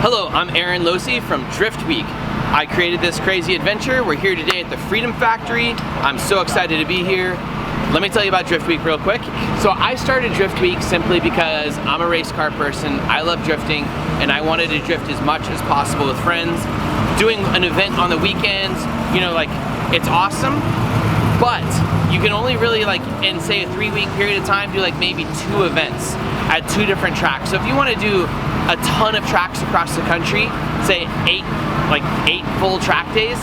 Hello, I'm Losey from Driftweek. I created this crazy adventure. We're here today at the Freedom Factory. I'm so excited to be here. Let me tell you about Driftweek real quick. So I started Driftweek simply because I'm a race car person. I love drifting and I wanted to drift as much as possible with friends. Doing an event on the weekends, you know, like, it's awesome, but you can only really, like, in say a 3-week period of time, do like maybe 2 events at 2 different tracks. So if you want to do a ton of tracks across the country, say 8 full track days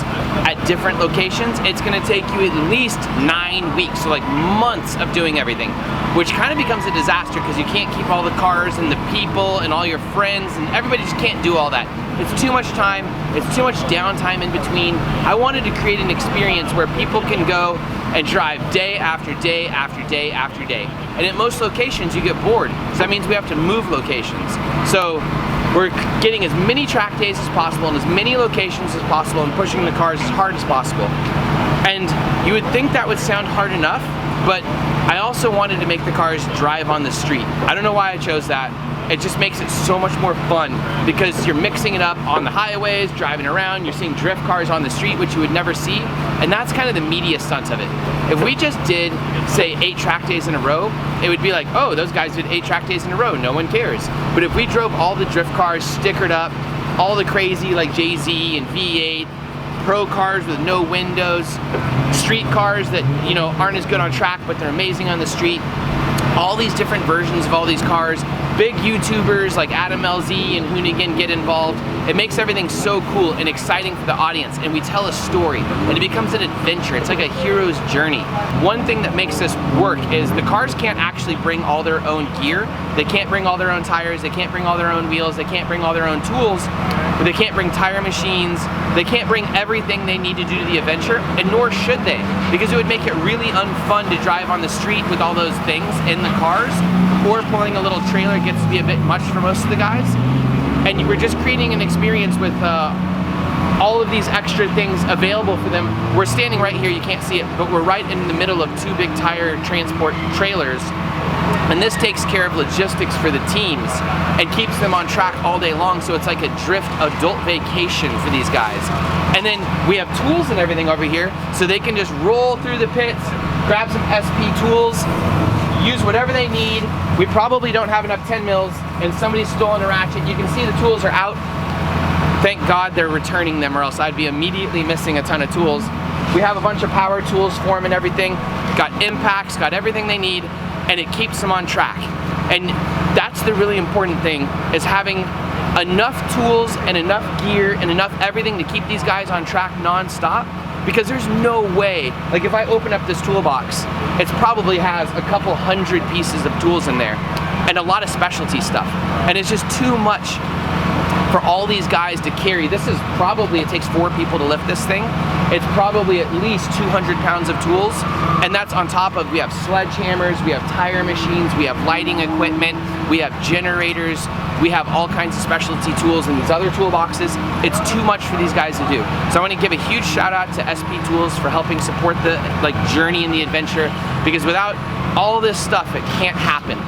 at different locations, it's going to take you at least 9 weeks, so like months of doing everything, which kind of becomes a disaster because you can't keep all the cars and the people and all your friends, and everybody just can't do all that. It's too much time, it's too much downtime in between. I wanted to create an experience where people can go and drive day after day after day after day. And at most locations you get bored, so that means we have to move locations. So we're getting as many track days as possible in as many locations as possible and pushing the cars as hard as possible. And you would think that would sound hard enough, but I also wanted to make the cars drive on the street. I don't know why I chose that. It just makes it so much more fun because you're mixing it up on the highways, driving around, you're seeing drift cars on the street, which you would never see, and that's kind of the media stunt of it. If we just did, say, 8 track days in a row, it would be like, oh, those guys did 8 track days in a row, no one cares. But if we drove all the drift cars stickered up, all the crazy like JZ and V8, pro cars with no windows, street cars that, you know, aren't as good on track but they're amazing on the street, all these different versions of all these cars, big YouTubers like Adam LZ and Hoonigan get involved. It makes everything so cool and exciting for the audience, and we tell a story and it becomes an adventure. It's like a hero's journey. One thing that makes this work is the cars can't actually bring all their own gear. They can't bring all their own tires, they can't bring all their own wheels, they can't bring all their own tools, but they can't bring tire machines, they can't bring everything they need to do to the adventure, and nor should they, because it would make it really unfun to drive on the street with all those things in the cars, or pulling a little trailer gets to be a bit much for most of the guys. And we're just creating an experience with all of these extra things available for them. We're standing right here, you can't see it, but we're right in the middle of 2 big tire transport trailers. And this takes care of logistics for the teams and keeps them on track all day long, so it's like a drift adult vacation for these guys. And then we have tools and everything over here, so they can just roll through the pits, grab some SP tools, use whatever they need. We probably don't have enough 10 mils and somebody's stolen a ratchet. You can see the tools are out. Thank God they're returning them, or else I'd be immediately missing a ton of tools. We have a bunch of power tools for them and everything. Got impacts, got everything they need, and it keeps them on track. And that's the really important thing, is having enough tools and enough gear and enough everything to keep these guys on track non-stop. Because there's no way, like if I open up this toolbox, it probably has a couple hundred pieces of tools in there and a lot of specialty stuff. And it's just too much for all these guys to carry. This is probably, it takes 4 people to lift this thing. It's probably at least 200 pounds of tools. And that's on top of, we have sledgehammers, we have tire machines, we have lighting equipment, we have generators, we have all kinds of specialty tools in these other toolboxes. It's too much for these guys to do. So I want to give a huge shout out to SP Tools for helping support the journey and the adventure, because without all this stuff, it can't happen.